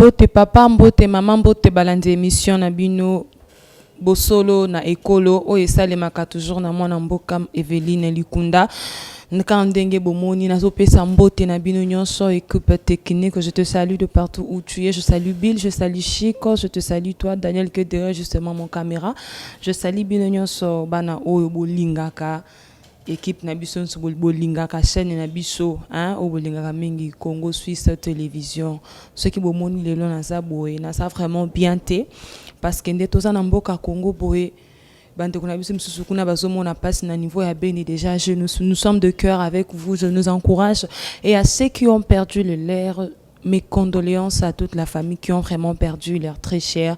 Mbote papa, mbote maman, mbote balandi émission na bino bosolo na ekolo o esalemaka toujours na mwana mboka Evelyne Likunda. Nka ndenge bomoni nazo pesa mbote na bino nyonso équipe technique. Je te salue de partout où tu es. Je salue Bill, je salue Chico, je te salue toi Daniel que derrière justement mon caméra. Je salue bino nyonso bana oyo bolingaka équipe na biso nso bolingaka chaîne na biso hein o bolingaka mingi Congo Suisse télévision. Ceux qui bomoni lelo na za boye na ça vraiment bien té parce que nde toza na mboka Congo boye. Niveau déjà nous sommes de cœur avec vous, je nous encourage et à ceux qui ont perdu le leur, mes condoléances à toute la famille qui ont vraiment perdu leur très cher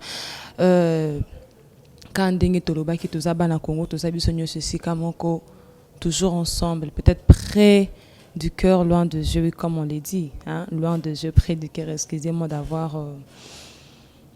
quand ndenge toloba ki tozaba na Congo tozabiso nyonso sika moko toujours ensemble, peut-être près du cœur, loin de Dieu, comme on l'a dit, hein, loin de Dieu, près du cœur. Excusez-moi d'avoir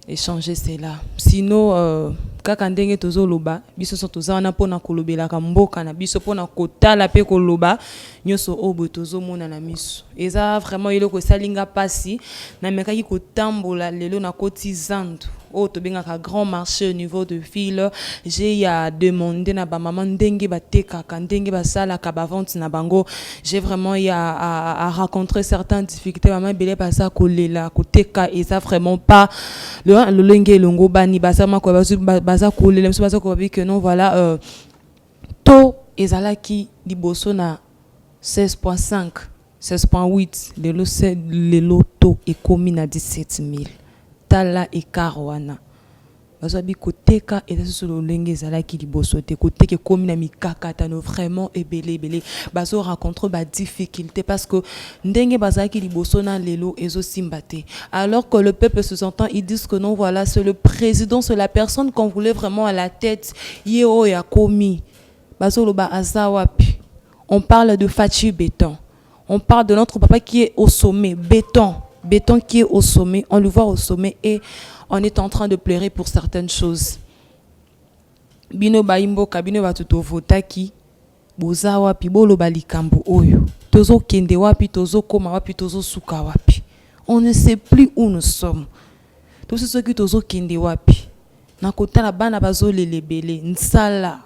échanger cela. Sinon kaka ndenge tozo loba biso so toza na pona kolobela ka mboka na biso pona kotala pe koloba nyoso obo tozo mona na miso eza vraiment iloko salinga pasi na mekaki kotambola lelo na kotizandu o to bengaka grand marché au niveau de ville. J'ai demandé na ba maman ndenge bateka ka ndenge basala ka ba vente na bango. J'ai vraiment à rencontrer certaines difficultés maman belé pasa kolela koteka et ça vraiment pas le lenge longo bani basama ko baza kolela mso baza ko que non voilà to ezalaki liboso na 16.5 16.8 le loto et commis na 17 000 tala e karwana bazabi koteka et ça sur le lenge zalaki liboso te koteke komi na mikakata no vraiment ebele bazo rencontre ba difficulté parce que ndenge bazaki liboso na lelo ezo simbate alors que le peuple se sentant ils disent que non voilà c'est le président, c'est la personne qu'on voulait vraiment à la tête yeo ya komi bazo loba azawapi. On parle de Fachi Béton, on parle de notre papa qui est au sommet, Béton qui est au sommet, on le voit au sommet et on est en train de pleurer pour certaines choses. Bino baimbo kabino batuto votaki boza wapi bolo balikambo oyo tozo kende wapi tozo koma wapi tozo suka wapi. On ne sait plus où nous sommes. Tout ce qui tozo kende wapi na kota la bana bazo lelebele nsala.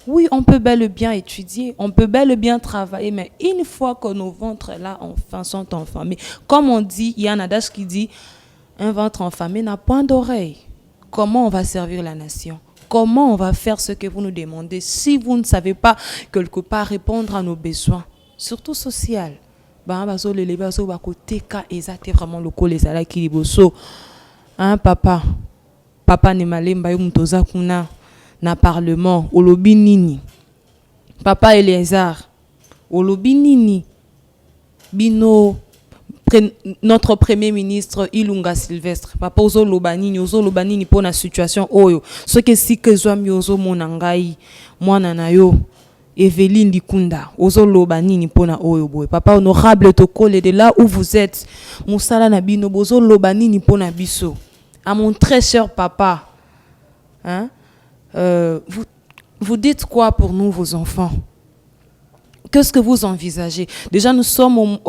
Oui, on peut bel et bien étudier, on peut bel et bien travailler, mais une fois que nos ventres là enfin sont enfamés, comme on dit, il y a un adage qui dit un ventre enfamé n'a point d'oreille. Comment on va servir la nation? Comment on va faire ce que vous nous demandez si vous ne savez pas quelque part répondre à nos besoins, surtout social? Vraiment le col les ala qui liboso. Hein papa ne malemba yo mutoza kuna na parlement olobi nini? Papa Eliezer olobi nini? Bino notre premier ministre Ilunga Sylvestre papa ozo lobanini pour la situation oyo ce que si que zwami ozo monangai mwana na yo Evelyne Likunda ozo lobanini pour na oyo boy papa honorable tokole de là où vous êtes musala na bino bozo lobanini pour na biso à mon très cher papa hein vous dites quoi pour nous vos enfants? Qu'est-ce que vous envisagez? Déjà, nous sommes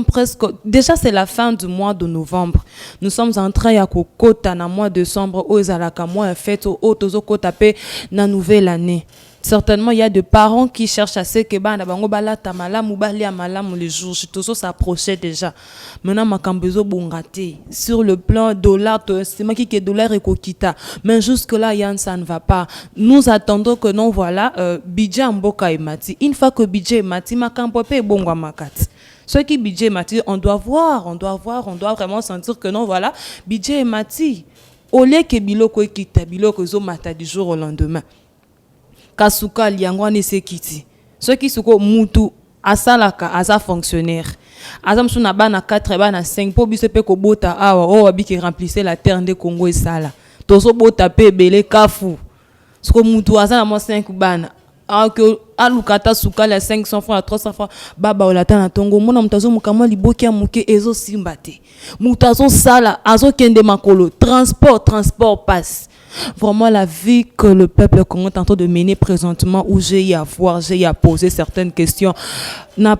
presque... Déjà, c'est la fin du mois de novembre. Nous sommes en train de kota na mois de décembre, aux alaka mois fête, aux tozo kotape na nouvelle année. Certainement, il y a des parents qui cherchent à ce que bango balata malamu balia malamu les jours. Je tozo s'approchait déjà. Maintenant, ma kambezo bongate. Sur le plan dollar, c'est moi qui est dollar et kokita. Mais jusque là, Yann, ça ne va pas. Nous attendons que non, voilà, budget mboka et mati. Une fois que budget mati, ma kampope bongwa makati. Ce qui budget mati, on doit vraiment sentir que non, voilà, budget mati. Au lieu que biloko ekita, biloko zo mata du jour au lendemain. Kasuka liangwane sekiti. Ceux qui suko mutu asalaka asa fonctionnaire. Azam suna bana 4 bana 5 po biso pe ko bota awa o abiki remplissait la terre de Congo et sala. Tozo bota pe belé kafu. Suko mutu asa na mo 5 bana. Que alukata suka la 500 francs à 300 francs baba olata na tongo mona mutazo mukama liboki ya muke ezo simbate. Mutazo sala azo kende makolo transport passe. Vraiment la vie que le peuple congolais est en train de mener présentement, où j'ai à voir, j'ai à poser certaines questions. Na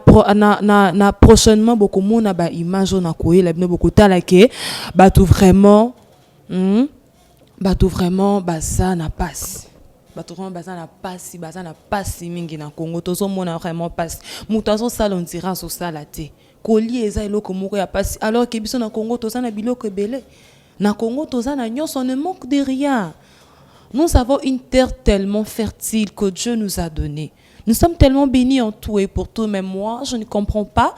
prochainement beaucoup de monde a image on a quoi la bien beaucoup talake bah tout vraiment bah ça n'a pas bah tout vraiment bah ça n'a pas si mingi na Congo tozo mona vraiment pas mutazo ça on dira so ça la té koli eza eloko moko ya pas alors que biso na Congo toza na biloko belé na Congo toza na nyonso on ne manque de rien. Nous avons une terre tellement fertile que Dieu nous a donnée. Nous sommes tellement bénis en tout et pour tout, mais moi, je ne comprends pas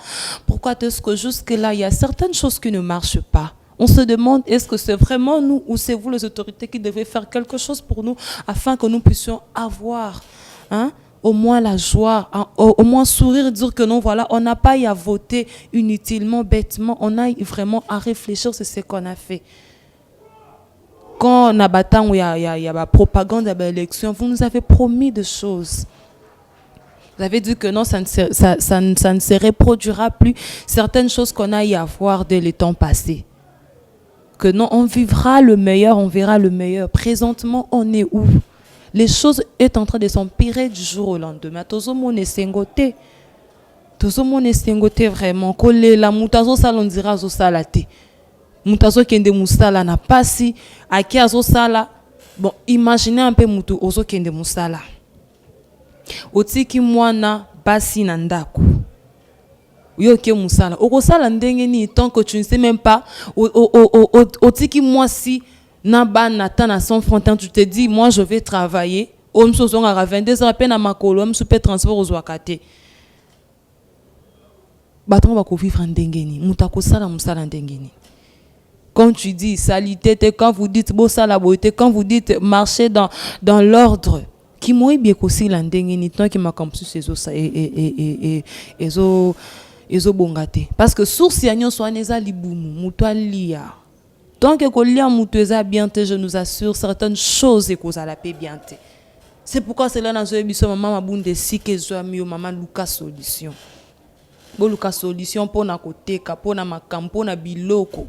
pourquoi est-ce que jusque-là, il y a certaines choses qui ne marchent pas. On se demande, est-ce que c'est vraiment nous ou c'est vous les autorités qui devez faire quelque chose pour nous afin que nous puissions avoir au moins la joie, au moins sourire et dire que non, voilà, on n'a pas à voter inutilement, bêtement, on a vraiment à réfléchir sur ce qu'on a fait. Quand on a battu, il y a la propagande de l'élection, vous nous avez promis des choses. Vous avez dit que non, ça ne se reproduira plus certaines choses qu'on a y à voir dès les temps passés. Que non, on vivra le meilleur, on verra le meilleur. Présentement, on est où? Les choses sont en train de s'empirer du jour au lendemain. Tout le monde est singoté. Tout le monde est singoté vraiment. Quand la moutazo salon dira zo salate. Moutazo kende musala na pasi. Aki azo sala. Bon, imaginez un peu moutou ozo kende musala. Otiki mwana basi na ndako. Yoke musala. Okosala ndenge ni tant que tu ne sais même pas. Otiki mwasi na ba natan na son frontin, tu te dis moi je vais travailler. On se zonga à 22 heures à peine à makolo, on se peut transport aux wakate. Baton va ko vivre ndenge ni. Mutako sala musala ndenge ni. Quand tu dis salité, quand vous dites beau sala beauté, quand vous dites marcher dans l'ordre. Qui moi bien aussi la ndenge ni tant qui m'a campus ces os et ezo bongate parce que source ya nyon so neza libumu mutwa lia tant que kolia muteza bien te je nous assure certaines choses et cause à la paix bien te c'est pourquoi c'est là dans ce biso maman mabunde si que zo ami maman Lucas solution bo Lucas solution pour na koteka pour na makampo na biloko.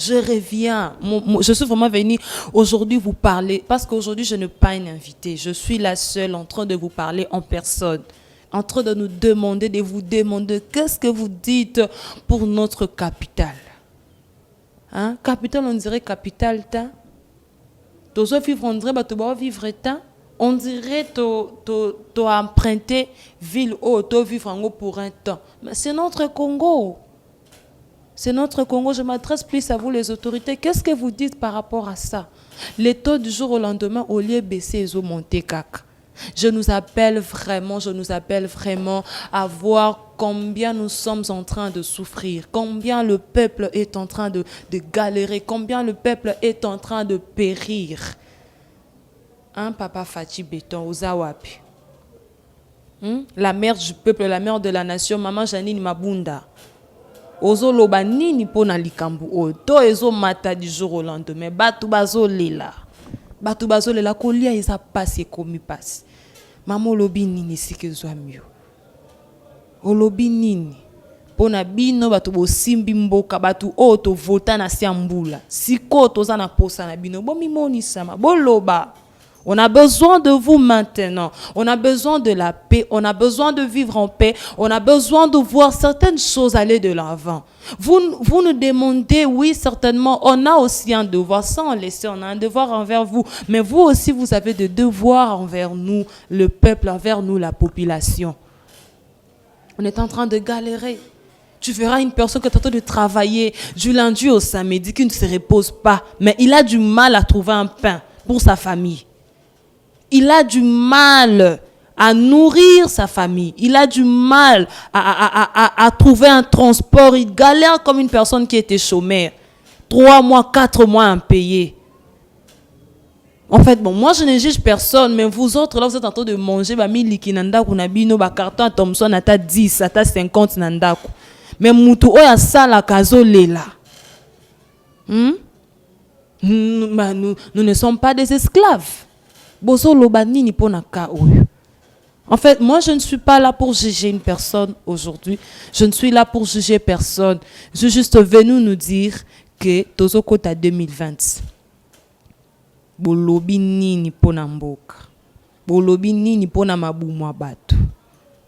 Je reviens. Je suis vraiment venue aujourd'hui vous parler parce qu'aujourd'hui je n'ai pas une invitée. Je suis la seule en train de vous parler en personne, en train de nous demander, de vous demander qu'est-ce que vous dites pour notre capitale. Hein? Capitale, on dirait capitale, ta. Tozo vivre, on dirait bah vivre ta. On dirait to emprunter ville haute, to vivre en haut pour un temps. Mais c'est notre Congo. C'est notre Congo. Je m'adresse plus à vous, les autorités. Qu'est-ce que vous dites par rapport à ça? Les taux du jour au lendemain, au lieu de baisser, ils ont monté cac. Je nous appelle vraiment à voir combien nous sommes en train de souffrir, combien le peuple est en train de galérer, combien le peuple est en train de périr. Hein, Papa Fati Béton, Ozawapi. La mère du peuple, la mère de la nation, Maman Janine Mabunda. Ozo loba nini pona likambu o to ezo mata du jour au lendemain batu bazo lela kolia eza passe komi passe mama lobi nini sike zo amio olobi nini pona bino batu bo simbi mboka batu o to vota na siambula siko toza na posa na bino bo mimoni sama boloba. On a besoin de vous maintenant. On a besoin de la paix. On a besoin de vivre en paix. On a besoin de voir certaines choses aller de l'avant. Vous nous demandez, oui, certainement, on a aussi un devoir, sans laisser, on a un devoir envers vous. Mais vous aussi, vous avez des devoirs envers nous, le peuple, envers nous, la population. On est en train de galérer. Tu verras une personne qui est en train de travailler du lundi au samedi, qui ne se repose pas. Mais il a du mal à trouver un pain pour sa famille. Il a du mal à nourrir sa famille. Il a du mal à trouver un transport. Il galère comme une personne qui était chômeur. 3 mois, 4 mois impayés. En fait, bon, moi je ne juge personne, mais vous autres, là, vous êtes en train de manger, miliki nandaku nabino, carton à Thomson, à 10, à 50 nandaku. Mais mutu oya sala kazo lela. Nous ne sommes pas des esclaves. En fait, moi, je ne suis pas là pour juger une personne aujourd'hui. Je ne suis là pour juger personne. Je suis juste venu nous dire que Tozo Kota 2020. bolobi nini pona mboka, bolobi nini pona mabumwa bato,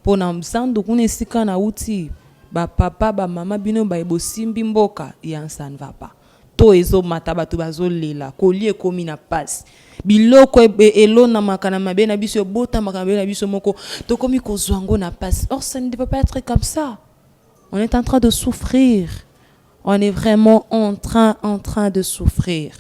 pona msando kuna esika na uti ba papa ba mama bino ba ebosimbi mboka ya ça ne va pas. To ezo mata bato bazolela koli ekomi na passe biloko elona makana mabe na biso bota makana na biso moko to komi kozwango na passe. Or ça ne peut pas être comme ça. On est en train de souffrir. On est vraiment en train de souffrir.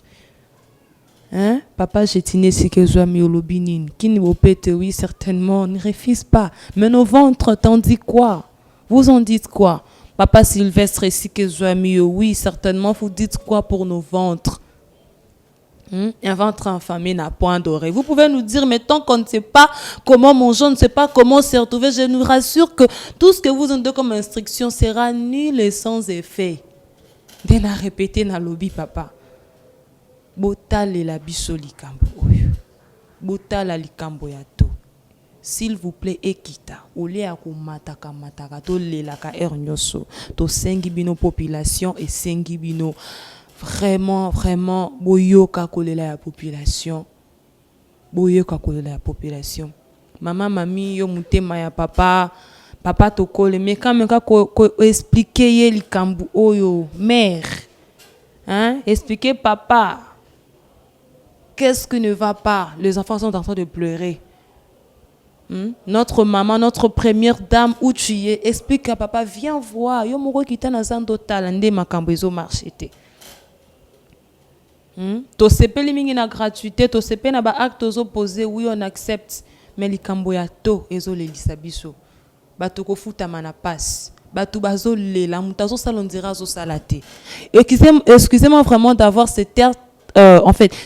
Hein? Papa, j'ai tiné si que je mis au lobinin. Qui nous pète, oui, certainement, ne refuse pas. Mais nos ventres, t'en dis quoi? Vous en dites quoi? Papa Sylvestre, si que je mis, oui, certainement, vous dites quoi pour nos ventres? Un ventre enfamé n'a point doré. Vous pouvez nous dire, mais tant qu'on ne sait pas comment manger, on ne sait pas comment se retrouver, je nous rassure que tout ce que vous donnez comme instruction sera nul et sans effet. Dès la répéter na lobby papa. Botale la biso likambo oyo. Botala likambo ya to. S'il vous plaît ekita. Ole akomataka mataka to lelaka ernyoso. To sengi bino population et sengi bino vraiment boyoka kolela ya population. Boyoka kolela ya population. Mama mami yo mutema ya papa. Papa tokole mais quand même expliquer ye likambu oyo mère, hein, expliquer papa qu'est-ce qui ne va pas. Les enfants sont en train de pleurer. Notre maman, notre première dame où tu es, explique à papa, viens voir yo moko kita na zando talande makambo ezo marchete. To sepeli mingi na gratuité, to sepeli na ba acte ozo poser, oui on accepte, mais likambo ya to ezo lelisa biso. Bato ko futa mana passe bato bazo lela mutazo salondira zo salate. Excusez-moi vraiment d'avoir cette air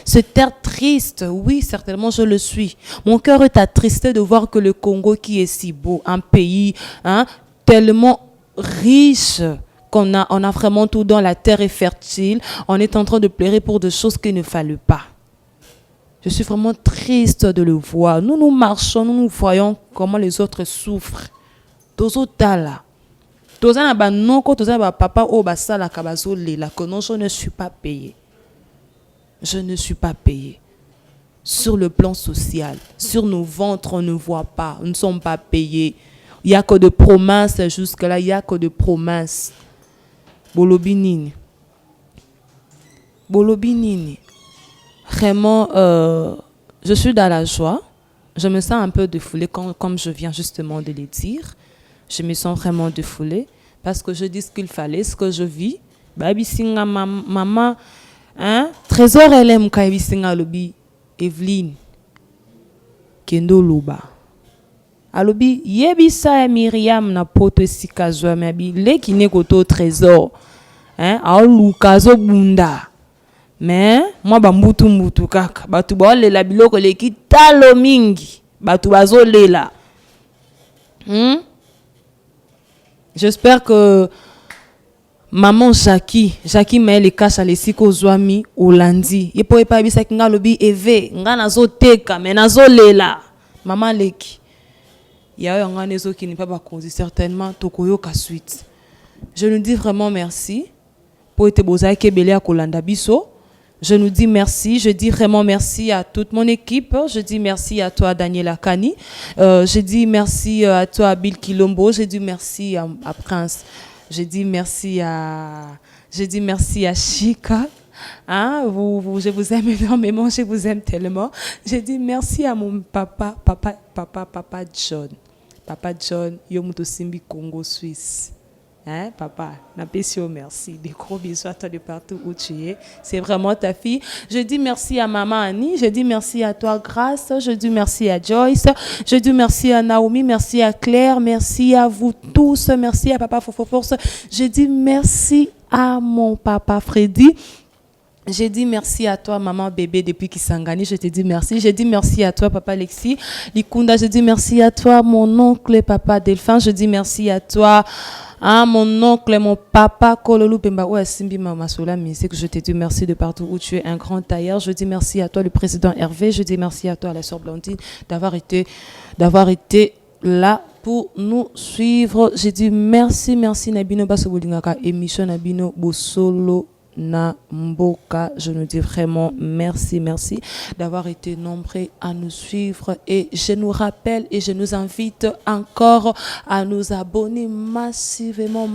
cet air triste. Oui, certainement je le suis. Mon cœur est attristé de voir que le Congo, qui est si beau, un pays tellement riche, on a vraiment tout dans la terre est fertile, on est en train de pleurer pour des choses qu'il ne fallait pas. Je suis vraiment triste de le voir. Nous marchons, nous voyons comment les autres souffrent. Tozo tala. Toza na ba noko, toza ba papa o basala kabazo lela que non, je ne suis pas payé. Je ne suis pas payé. Sur le plan social, sur nos ventres, on ne voit pas, nous ne sommes pas payés. Il n'y a que de promesses jusque-là, il n'y a que de promesses. Bolobinini. Bolobinini. Vraiment, je suis dans la joie. Je me sens un peu défoulée, comme je viens justement de le dire. Je me sens vraiment défoulée parce que je dis ce qu'il fallait, ce que je vis. Baby singa maman, hein? Trésor LM kaibi singa lobi Evelyne Kendo Loba. Alobi yebisa Myriam na poto sikazwa mabi le kine koto trésor. Hein? Aolukazo bunda. Mais moi mbutu kaka. Batu ba lela biloko leki talo mingi. Batu bazo lela. J'espère que maman Jackie met les caches à l'esiko zwami au lundi. Il peut pas bisa kinga lobi eve nga nazo teka mais nazo lela. Maman leki. Ya yo nga nezo qui n'est pas bakonzi certainement tokoyo ka suite. Je nous dis vraiment merci pour être bozai kebele a kolanda biso. Je nous dis merci, je dis vraiment merci à toute mon équipe, je dis merci à toi Daniel Akani, je dis merci à toi Bill Kilombo, je dis merci à Prince, je dis merci à Chika, hein, je vous aime énormément, je vous aime tellement, je dis merci à mon papa John, Yomuto Simbi Congo Suisse. Hein, papa, n'apprécie merci. Des gros bisous à toi de partout où tu es. C'est vraiment ta fille. Je dis merci à maman Annie. Je dis merci à toi Grâce. Je dis merci à Joyce. Je dis merci à Naomi. Merci à Claire. Merci à vous tous. Merci à papa Fofoforce. Je dis merci à mon papa Freddy. J'ai dit merci à toi, maman bébé, depuis Kisangani. Je te dis merci. J'ai dit merci à toi, papa Alexis Likunda. Je dis merci à toi, mon oncle, papa Delphin. Je dis merci à toi, mon oncle, mon papa Kololu Pemba. Ouais, Simbi Mamasola, mais c'est que je te dis merci de partout où tu es un grand tailleur. Je dis merci à toi, le président Hervé. Je dis merci à toi, la sœur Blandine, d'avoir été là pour nous suivre. J'ai dit merci Nabino Basobolingaka, émission Nabino Bosolo na mboka. Je nous dis vraiment merci, merci d'avoir été nombreux à nous suivre et je nous rappelle et je nous invite encore à nous abonner massivement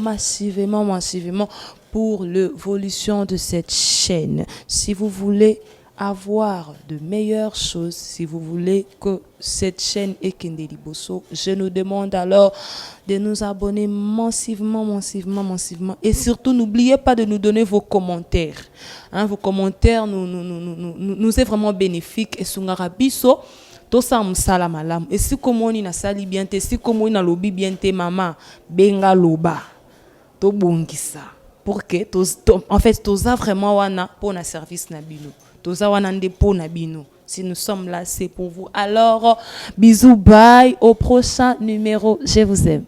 pour l'évolution de cette chaîne. Si vous voulez avoir de meilleures choses, si vous voulez que cette chaîne Ekende Liboso, je nous demande alors de nous abonner massivement. Et surtout, n'oubliez pas de nous donner vos commentaires. Hein, vos commentaires nous est vraiment bénéfique. Et Sungarabiso, tout ça msala malam. Et si comme on na sali bien te, si comme on na lobi bien te, maman, benga loba, to bongisa. Pour que, en fait, tout ça vraiment wana pour un service nabino. Si nous sommes là, c'est pour vous. Alors, bisous, bye. Au prochain numéro. Je vous aime.